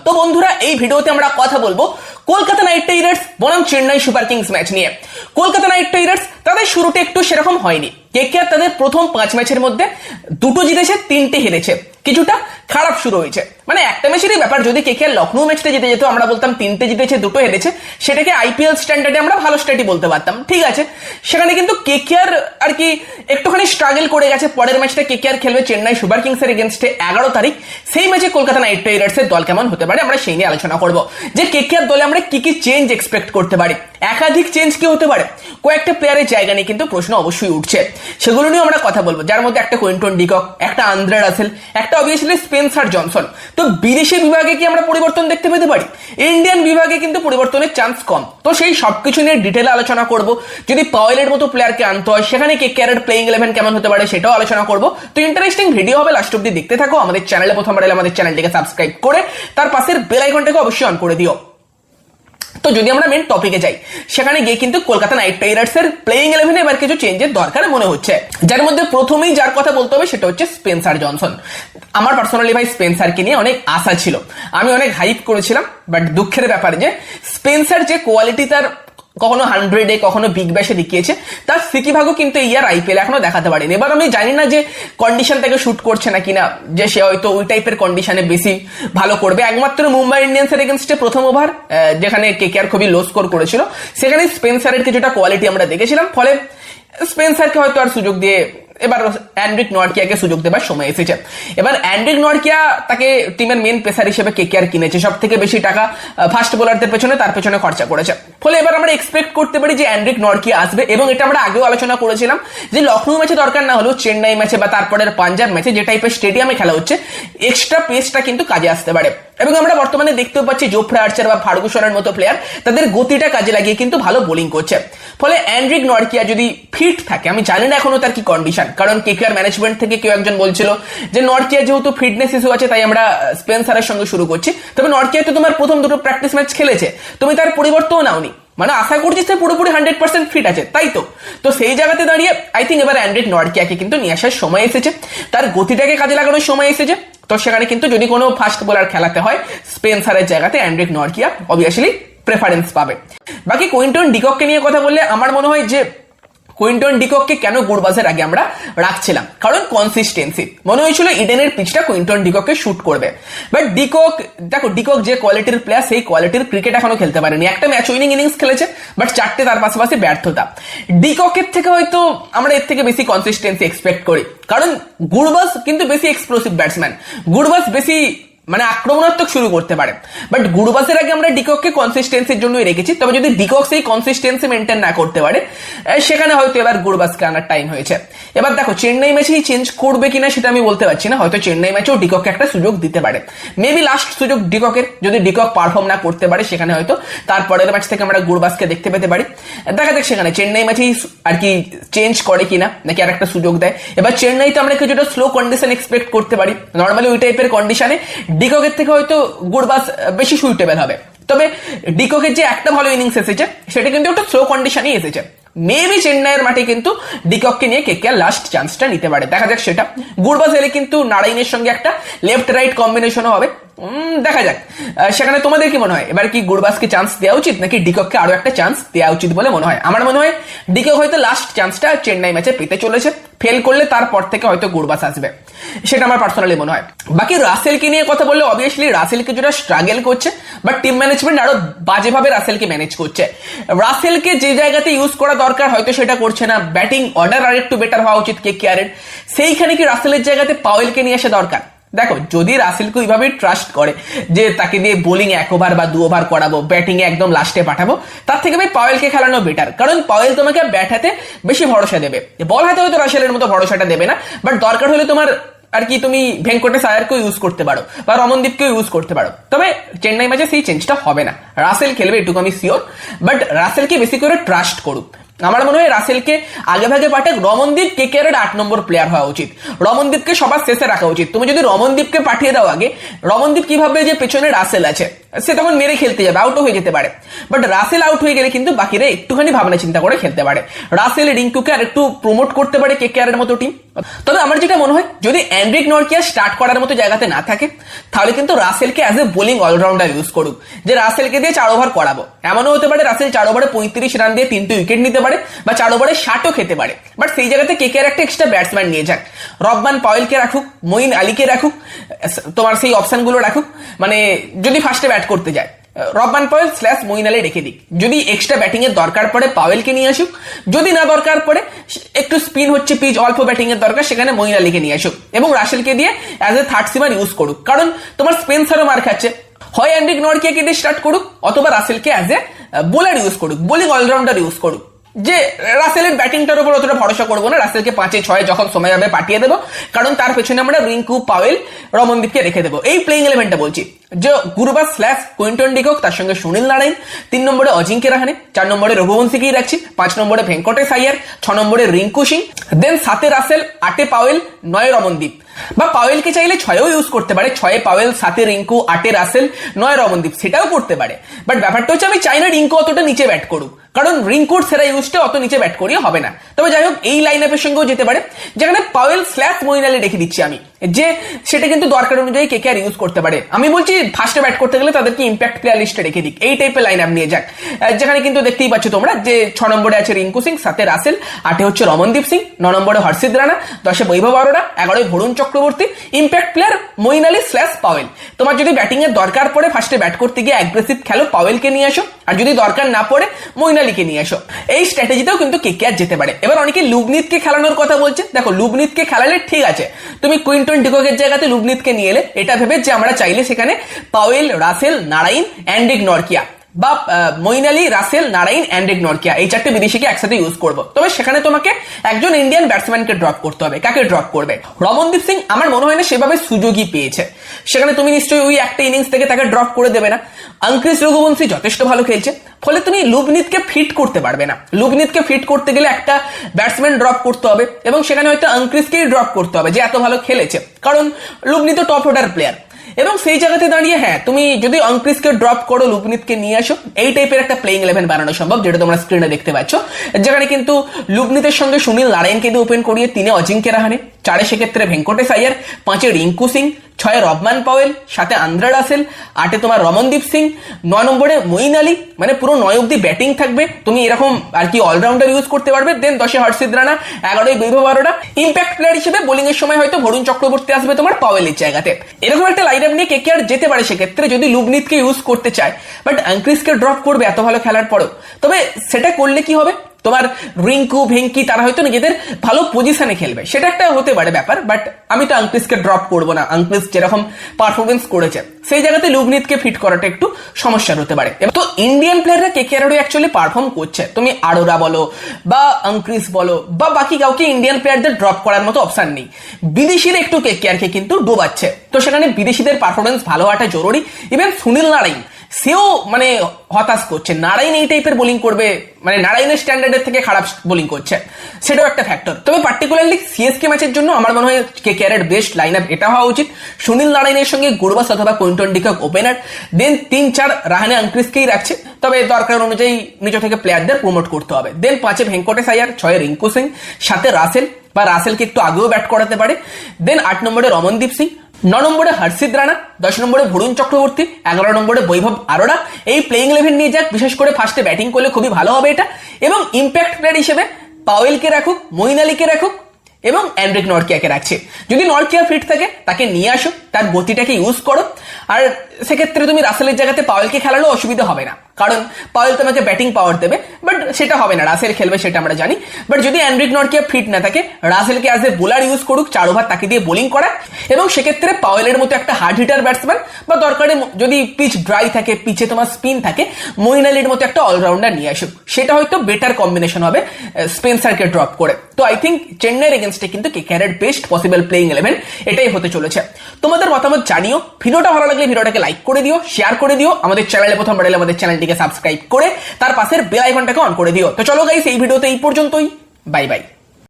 তো বন্ধুরা, এই ভিডিওতে আমরা কথা বলবো কলকাতা নাইট রাইডার্স বনাম চেন্নাই সুপার কিংস ম্যাচ নিয়ে। কলকাতা নাইট রাইডার্স তাদের শুরুটা একটু সেরকম হয়নি। কেকেআর তাদের প্রথম 5 ম্যাচের মধ্যে 2টো জিতেছে, 3টে হেরেছে, কিছুটা খারাপ শুরু হয়েছে। মানে একটা ম্যাচেরই ব্যাপার, যদি কেকেআর লখনৌ ম্যাচটা জিতে যেত আমরা বলতাম 3টে জিতেছে 2টো হেরেছে, সেটাকে আইপিএল স্ট্যান্ডার্ডে আমরা ভালো স্ট্যাটই বলতে পারতাম, ঠিক আছে। সেখানে কিন্তু কেকেআর আর কি একটুখানি স্ট্রাগল করে গেছে। পরের ম্যাচটা কেকেআর খেলবে চেন্নাই সুপার কিংসের এগেনস্টে 11 তারিখ। সেই ম্যাচে কলকাতা নাইট রাইডার্সের দল কেমন হতে পারে আমরা সেই নিয়ে আলোচনা করব, যে কেকেআর দলে আমরা কি কি চেঞ্জ এক্সপেক্ট করতে পারি, একাধিক চেঞ্জ কি হতে পারে, কয়েকটা প্লেয়ারের জায়গা নিয়ে কিন্তু প্রশ্ন অবশ্যই উঠছে, সেগুলো নিয়ে আমরা কথা বলবো। যার মধ্যে একটা কুইন্টন ডিকক, একটা আন্দ্রে রাসেল, একটা অবভিয়াসলি স্পেন্সার জনসন। তো বিদেশি বিভাগে কি আমরা পরিবর্তন দেখতে পেতে পারি? ইন্ডিয়ান বিভাগে কিন্তু পরিবর্তনের চান্স কম। তো সেই সবকিছু নিয়ে ডিটেলে আলোচনা করব। যদি পাওয়েলের মতো প্লেয়ারকে আনতে হয়, সেখানে কেকেআরের প্লেইং 11 কেমন হতে পারে সেটাও আলোচনা করব। তো ইন্টারেস্টিং ভিডিও হবে, লাস্ট অব্দি দেখতে থাকো। আমাদের চ্যানেলে প্রথমবার এলে আমাদের চ্যানেলটিকে সাবস্ক্রাইব করে তার পাশের বেল আইকনটাকে অবশ্যই অন করে দিও। তো যদি আমরা মেন টপিকে যাই, সেখানে গিয়ে কিন্তু কলকাতা নাইট রাইডার্সের প্লেইং 11 এবার কিছু চেঞ্জের দরকার মনে হচ্ছে। যার মধ্যে প্রথমেই যার কথা বলতে হবে সেটা হচ্ছে স্পেন্সার জনসন। আমার পার্সোনালি ভাই স্পেন্সারকে নিয়ে অনেক আশা ছিল, আমি অনেক হাইপ করেছিলাম। বাট দুঃখের ব্যাপার যে স্পেন্সার যে কোয়ালিটি তার কখনো 100-এ কখনো বিগ ব্যাশে দেখিয়েছে, তার সিকিভাগও কিন্তু এই ইয়ার আইপিএল এখনো দেখাতে পারেনি। এবার আমি জানি না যে কন্ডিশন তাকে শুট করছে না কিনা, যে সে হয়তো ওই টাইপের কন্ডিশনে বেশি ভালো করবে। একমাত্র মুম্বাই ইন্ডিয়ান্সের এগেনস্টে প্রথম ওভার যেখানে কেকেআর খুবই লো স্কোর করেছিল, সেখানে স্পেন্সারের কিছুটা কোয়ালিটি আমরা দেখেছিলাম। ফলে স্পেন্সারকে হয়তো আর সুযোগ দিয়ে এবার অ্যান্ড্রিক নরকিয়াকে সুযোগ দেবার সময় এসেছে। এবার অ্যান্ড্রিক নরকিয়া তাকে টিমের মেন পেসার হিসেবে কেকেআর কিনেছে, সব থেকে বেশি টাকা ফাস্ট বোলারদের পেছনে তার পেছনে খরচা করেছে। ফলে এবার আমরা এক্সপেক্ট করতে পারি যে অ্যান্ড্রিক নরকিয়া আসবে, এবং এটা আমরা আগেও আলোচনা করেছিলাম যে লখনৌ ম্যাচে দরকার না হলেও চেন্নাই ম্যাচে বা তারপরের পাঞ্জাব ম্যাচে যে টাইপের স্টেডিয়ামে খেলা হচ্ছে, এক্সট্রা পেসটা কিন্তু কাজে আসতে পারে। এবং আমরা বর্তমানে দেখতেও পাচ্ছি জোফ্রে আর্চার বা ফার্গুসনের মতো প্লেয়ার তাদের গতিটা কাজে লাগিয়ে কিন্তু ভালো বোলিং করছে। ফলে অ্যান্ড্রিক নরকিয়া যদি ফিট থাকে, আমি জানি না এখনো তার কি কন্ডিশন, কারণ কেকেআর ম্যানেজমেন্ট থেকে কেউ একজন বলছিল যে নরকিয়া যেহেতু ফিটনেস ইস্যু আছে তাই আমরা স্পেন্সারের সঙ্গে শুরু করছি। তবে নরকিয়া তো তোমার প্রথম 2টো প্র্যাকটিস ম্যাচ খেলেছে, তুমি তার পরিবর্তন নাওনি, মানে আশা করছি সে পুরোপুরি 100% ফিট আছে, তাই তো সেই জায়গাতে দাঁড়িয়ে আই থিঙ্ক এবার অ্যান্ড্রিক নরকিয়াকে কিন্তু নিয়ে আসার সময় এসেছে, তার গতিটাকে কাজে লাগানোর সময় এসেছে। তো সেখানে কিন্তু যদি কোনো ফাস্ট বোলার খেলাতে হয়, স্পেন্সারের জায়গাতে অ্যান্ড্রিক নরকিয়া অবভিয়াসলি প্রেফারেন্স পাবে। বাকি কুইন্টন ডিকককে নিয়ে কথা বললে আমার মনে হয় যে কুইন্টন ডিকককে কেন গুরবাজের আগে আমরা রাখছিলাম, কারণ কনসিস্টেন্সি। মনে হয়েছিল ইডেনের পিচটা কুইন্টন ডিকককে শুট করবে। বাট ডিকক, দেখো ডিকক যে কোয়ালিটির প্লেয়ার, সেই কোয়ালিটির ক্রিকেট এখনো খেলতে পারেনি। একটা ম্যাচ উইনিং ইনিংস খেলেছে, বাট 4টে তার পাশাপাশি ব্যর্থতা। ডিককের থেকে হয়তো আমরা এর থেকে বেশি কনসিস্টেন্সি এক্সপেক্ট করি, কারণ গুরবাজ কিন্তু বেশি এক্সপ্লোসিভ ব্যাটসম্যান, গুরবাজ বেশি মানে আক্রমণাত্মক শুরু করতে পারে। বাট গুরবাজের আগে আমরা ডিকককে কনসিস্টেন্সির জন্যই রেখেছি। তবে যদি ডিকক সেই কনসিস্টেন্সি মেনটেন না করতে পারে, সেখানে হয়তো এবার গুরবাজকে আনার টাইম হয়েছে। এবার দেখো চেন্নাই ম্যাচেই চেঞ্জ করবে কিনা সেটা আমি বলতে পারছি না, হয়তো চেন্নাই ম্যাচেও ডিকককে একটা সুযোগ দিতে পারে। মেবি লাস্ট সুযোগ ডিককের, যদি ডিকক পারফর্ম না করতে পারে সেখানে হয়তো তারপরের ম্যাচ থেকে আমরা গুরবাজকে দেখতে পেতে পারি। দেখা যাক সেখানে চেন্নাই ম্যাচেই আর কি চেঞ্জ করে কিনা, নাকি আর একটা সুযোগ দেয়। এবার চেন্নাইতে আমরা কিছুটা স্লো কন্ডিশন এক্সপেক্ট করতে পারি। নর্মালি ওই টাইপের কন্ডিশনে ডিককের থেকে হয়তো গুরবাজ বেশি সুইটেবল হবে। তবে ডিককের যে একটা ভালো ইনিংস এসেছে সেটা কিন্তু একটা স্লো কন্ডিশনই এসেছে। মেবি চেন্নাইয়ের মাঠে কিন্তু ডিকককে নিয়ে কেকেআর লাস্ট চান্সটা নিতে পারে, দেখা যাক সেটা। গুরবাজ এলে কিন্তু নারাইনের সঙ্গে একটা লেফট রাইট কম্বিনেশনও হবে, দেখা যাক সেখানে তোমাদের কি মনে হয়। এবার কি গুরবাজকে চান্স দেওয়া উচিত, নাকি ডিকককে আরো একটা চান্স দেওয়া উচিত বলে মনে হয়? আমার মনে হয় ডিকক হয়তো লাস্ট চান্সটা চেন্নাই ম্যাচে পেতে চলেছে, ফেল করলে তারপর থেকে হয়তো গুরবাজ আসবে, সেটা আমার পার্সোনালি মনে হয়। বাকি রাসেলকে নিয়ে কথা বললে অবভিয়াসলি রাসেল কিছুটা স্ট্রাগল করছে, বাট টিম ম্যানেজমেন্ট আরো বাজেভাবে রাসেলকে ম্যানেজ করছে। রাসেলকে যে জায়গাতে ইউজ করা দরকার হয়তো সেটা করছে না। ব্যাটিং অর্ডার আর একটু বেটার হওয়া উচিত কেকেআরের, সেইখানে কি রাসেলের জায়গাতে পাওয়েলকে নিয়ে আসা দরকার? দেখো যদি রাসেলকে ওইভাবে ট্রাস্ট করে যে তাকে দিয়ে বোলিং 1 ওভার বা 2 ওভার করাবো, ব্যাটিং এ একদম লাস্টে পাঠাবো, তার থেকে ভাই পাওয়েলকে খেলানো বেটার। কারণ পাওয়েল তোমাকে ব্যাট হাতে বেশি ভরসা দেবে, বল হাতে হয়তো রাসেলের মতো ভরসাটা দেবে না। বাট দরকার হলে তোমার আর কি তুমি ভেঙ্কটেশ আয়ারকেও ইউজ করতে পারো বা রমনদীপকেও ইউজ করতে পারো। তবে চেন্নাই ম্যাচে সেই চেঞ্জটা হবে না, রাসেল খেলবে এটুকু আমি শিওর। বাট রাসেলকে বেশি করে ট্রাস্ট করুক। আমার মনে হয় রাসেলকে আগে ভাগে পাঠাক। রমনদীপ কেকেআরের 8 নম্বর প্লেয়ার হওয়া উচিত, রমনদীপকে সবার শেষে রাখা উচিত। তুমি যদি রমনদীপকে পাঠিয়ে দাও আগে, রমনদীপ কি ভাববে যে পেছনে রাসেল আছে, সে তখন মেরে খেলতে যাবে, আউটও হয়ে যেতে পারে। বাট রাসেল আউট হয়ে গেলে কিন্তু বাকিরা একটুখানি ভাবনা চিন্তা করে খেলতে পারে। রাসেল রিঙ্কুকে আর একটু প্রমোট করতে পারে কেকেআর মতো টিম। তবে আমার যেটা মনে হয়, যদি এন্ড্রিক নরকিয়া স্টার্ট করার মতো জায়গাতে না থাকে, তাহলে কিন্তু রাসেলকে as a bowling allrounder use করুক, যে রাসেলকে দিয়ে 4 ওভার করাবো। এমনও হতে পারে রাসেল 4 ওভারে 35 রান দিয়ে 3টে উইকেট নিতে পারে, বা 4 ওভারে 60ও খেতে পারে। বাট সেই জায়গাতে কেকেআর একটা এক্সট্রা ব্যাটসম্যান নিয়ে যাক, রবমান পাওয়েলকে রাখুক, মঈন আলীকে রাখুক, তোমার সেই অপশনগুলো রাখুক। মানে যদি ফার্স্টে ব্যাট করতে যায়, রবমান পাওয়েল / মঈন আলী রেখে দিক। যদি এক্সট্রা ব্যাটিং এর দরকার পড়ে পাওয়েলকে নিয়ে আসুক, যদি না দরকার পড়ে একটু স্পিন হচ্ছে পিচ, অল্প ব্যাটিং এর দরকার, সেখানে মঈন আলীকে নিয়ে আসুক এবং রাসেলকে দিয়ে অ্যাজ এ থার্ড সিমার ইউজ করুক। কারণ তোমার স্পেন্সারও মার খাচ্ছে, হয় এন্ড্রিক নরকিয়াকে দিয়ে স্টার্ট করুক, অথবা রাসেলকে অ্যাজ এ বোলার ইউজ করুক, বোলিং অলরাউন্ডার ইউজ করুক। যে রাসেলের ব্যাটিংটার উপর অতটা ভরসা করবো না, রাসেলকে 5-6 যখন সময় হবে পাঠিয়ে দেবো, কারণ তার পেছনে আমরা রিঙ্কু, পাওয়েল, রমনদীপকে রেখে দেবো। এই প্লেইং ইলেভেনটা বলছি, যে গুরবাজ / কুইন্টন ডিকক, তার সঙ্গে সুনীল নারায়ণ, 3 নম্বরে অজিঙ্ক্য রাহানে, 4 নম্বরে রঘুবংশীকেই রাখছি, 5 নম্বরে ভেঙ্কটেশ আইয়ার, 6 নম্বরে রিঙ্কু সিং, দেন 7-এ রাসেল, 8-এ পাওয়েল, 9-এ রমনদীপ। বা পাওয়েলকে চাইলে 6-এও ইউজ করতে পারে, 6-এ পাওয়েল, 7-এ রিঙ্কু, 8-এ রাসেল, 9-এ রমনদীপ, সেটাও করতে পারে। বাট ব্যাপারটা হচ্ছে, আমি চাই না রিঙ্কু অতটা নিচে ব্যাট করুক, কারণ রিঙ্কুর সেরা ইউজটা অত নিচে ব্যাট করিয়ে হবে না। তবে যাই হোক, এই লাইন আপের সঙ্গেও যেতে পারে, যেখানে পাওয়েল / মঈন আলী রেখে দিচ্ছি আমি, যে সেটা কিন্তু দরকার অনুযায়ী কেকেআর ইউজ করতে পারে। আমি বলছি ফার্স্টে ব্যাট করতে গেলে তাদেরকে ইম্প্যাক্ট প্লেয়ার লিস্টে রেখে দিক, এই টাইপের লাইন আপ নিয়ে যাক। যেখানে কিন্তু দেখতেই পাচ্ছ তোমরা, যে 6 নম্বরে আছে রিঙ্কু সিং, 7-এ রাসেল, 8-এ হচ্ছে রমনদীপ সিং, 9 নম্বরে হর্ষিত রানা, 10-এ বৈভব অরোরা, 11-এ Varun Chakravarthy, impact player Moeen Ali / Powell. তোমার যদি ব্যাটিং এর দরকার পড়ে ফার্স্টে ব্যাট করতে গিয়ে অ্যাগ্রেসিভ খেলো, পাওয়েলকে নিয়ে আসো, আর যদি দরকার না পড়ে মঈন আলীকে নিয়ে আসো। এই স্ট্র্যাটেজিতেও কিন্তু কেকেআর যেতে পারে। এবার অনেকে লুবনিতকে খেলানোর কথা বলছে। দেখো, লুবনিতকে খেলালে ঠিক আছে, তুমি কুইন্টন ডিককের জায়গাতে লুবনিতকে নিয়ে এলে, এটা ভেবে যে আমরা চাইলে সেখানে Powell, Russell, Narine, Anrich Nortje, বা Moeen Ali, Russell, Narine, Anrich Nortje, এই 4টে বিদেশিকে একসাথে ইউজ করবো। তবে সেখানে তোমাকে একজন ইন্ডিয়ান ব্যাটসম্যানকে ড্রপ করতে হবে। কাকে ড্রপ করবে? রমনদীপ সিং আমার মনে হয় না সেভাবে সুযোগই পেয়েছে, সেখানে তুমি নিশ্চয়ই ওই একটা ইনিংস থেকে তাকে ড্রপ করে দেবে না। আঙ্ক্রিস রঘুবংশী যথেষ্ট ভালো খেলছে, ফলে তুমি লুবনিতকে ফিট করতে পারবে না। লুবনিতকে ফিট করতে গেলে একটা ব্যাটসম্যান ড্রপ করতে হবে, এবং সেখানে হয়তো আঙ্ক্রিসকেই ড্রপ করতে হবে, যে এত ভালো খেলেছে, কারণ লুবনিত টপ অর্ডার প্লেয়ার। এবং সেই জায়গাতে দাঁড়িয়ে হ্যাঁ, তুমি যদি অঙ্ক্রিসকে ড্রপ করো, লুবনিতকে নিয়ে আসো, এই টাইপের একটা প্লেইং ইলেভেন বানানো সম্ভব, যেটা তোমরা স্ক্রিনে দেখতে পাচ্ছ। যেখানে কিন্তু লুবনিতের সঙ্গে সুনীল নারায়ণকে দিয়ে ওপেন করিয়ে, 3-এ অজিঙ্ক্য রাহানে, 4-এ সেক্ষেত্রে ভেঙ্কটেশ আইয়ার, 5-এ রিঙ্কু সিং, 6-এ রবমান পাওয়েল, 7-এ আন্দ্রে রাসেল, 8-এ তোমার রমনদীপ সিং, 9 নম্বরে মঈন আলী। মানে পুরো 9 অব্দি ব্যাটিং থাকবে, তুমি এরকম আর কি অলরাউন্ডার ইউজ করতে পারবে। দেন 10-এ হর্ষিত রানা, 11-এ বৈভব অরোরা। ইম্প্যাক্ট প্লেয়ার হিসেবে বোলিং এর সময় হয়তো বরুণ চক্রবর্তী আসবে তোমার পাওয়েলের জায়গাতে। এরকম একটা লাইন আপ নিয়ে কেকেআর যেতে পারে সেক্ষেত্রে, যদি লুবনিতকে ইউজ করতে চায়। বাট আঙ্ক্রিসকে ড্রপ করবে এত ভালো খেলার পরেও। তবে সেটা করলে কি হবে, তোমার রিঙ্কু, ভেঙ্কি তারা হয়তো নিজেদের ভালো পজিশনে খেলবে, সেটা একটা হতে পারে ব্যাপার। বাট আমি তো আঙ্ক্রিসকে ড্রপ করবো না, আঙ্ক্রিস যেরকম পারফরমেন্স করেছে সেই জায়গাতে লুবনিতকে ফিট করাটা একটু সমস্যার হতে পারে। তো ইন্ডিয়ান প্লেয়াররা কেকেআর অ্যাকচুয়ালি পারফর্ম করছে, তুমি আরোরা বলো বা আঙ্ক্রিস বলো বা বাকি কাউকে ইন্ডিয়ান প্লেয়ারদের ড্রপ করার মতো অপশন নেই। বিদেশিরা একটু কেকেআরকে কিন্তু ডোবাচ্ছে, তো সেখানে বিদেশিদের পারফরমেন্স ভালো হওয়াটা জরুরি। ইভেন সুনীল নারাইন সেও মানে হতাশ করছে, নারাইন এই টাইপের বোলিং করবে, মানে নারাইনের স্ট্যান্ডার্ডের থেকে খারাপ বোলিং করছে, সেটাও একটা ফ্যাক্টর। তবে পার্টিকুলারলি সিএসকে ম্যাচের জন্য আমার মনে হয় কেকেআরের বেস্ট লাইন আপ এটা হওয়া উচিত। সুনীল নারাইনের সঙ্গে গুরবাজ অথবা কুইন্টন ডিকক ওপেনার, দেন 3-4 রাহানে আঙ্ক্রিসকেই রাখছে, তবে দরকার অনুযায়ী নিচ থেকে প্লেয়ারদের প্রমোট করতে হবে। দেন 5-এ ভেঙ্কটেশ আইয়ার, 6-এ রিঙ্কু সিং, 7-এ রাসেল বা রাসেলকে একটু আগেও ব্যাট করাতে পারে। দেন 8 নম্বরে রমনদীপ সিং, 9 নম্বরে হর্ষিত রানা, 10 নম্বরে বরুণ চক্রবর্তী, 11 নম্বরে বৈভব অরোরা। এই প্লেইং ইলেভেন নিয়ে যাক, বিশেষ করে ফার্স্টে ব্যাটিং করলে খুবই ভালো হবে এটা। এবং ইম্প্যাক্ট প্লেয়ার হিসেবে পাওয়েলকে রাখুক, মঈন আলীকে রাখুক এবং এন্ড্রিক নরকিয়াকে রাখছে। যদি নরকিয়া ফিট থাকে তাকে নিয়ে আসো, তার গতিটাকে ইউজ করো। আর সেক্ষেত্রে তুমি রাসেলের জায়গাতে পাওয়েলকে খেলালেও অসুবিধা হবে না, কারণ পাওয়েল তোমাকে ব্যাটিং পাওয়ার দেবে। বাট সেটা হবে না, রাসেল খেলবে সেটা আমরা জানি। বাট যদি এন্ড্রিক নরকিয়া ফিট না থাকে, রাসেলকে অ্যাজ এ বোলার ইউজ করুক, 4 ওভার তাকে দিয়ে বোলিং করা, এবং সেক্ষেত্রে পাওয়েলের মতো একটা হার্ড হিটার ব্যাটসম্যান বা দরকারে যদি পিচ ড্রাই থাকে, পিচে তোমার স্পিন থাকে, মঈন আলীর মতো একটা অলরাউন্ডার নিয়ে আসুক, সেটা হয়তো বেটার কম্বিনেশন হবে স্পেন্সারকে ড্রপ করে। তো আই থিঙ্ক চেন্নাইয়ের এগেনস্টে কিন্তু কেকেআরের বেস্ট পসিবল প্লেইং ইলেভেন এটাই হতে চলেছে। তোমাদের মতামত জানিও, ভিডিওটা ভালো লাগলে ভিডিওটাকে লাইক করে দিও, শেয়ার করে দিও, আমাদের চ্যানেলে প্রথম বাড়লে আমাদের চ্যানেলটিকে সাবস্ক্রাইব করে তার পাশের বেল আইকনটাকে অন করে দিও। তো চলো গাইস, এই ভিডিওতে এই পর্যন্তই, বাই বাই।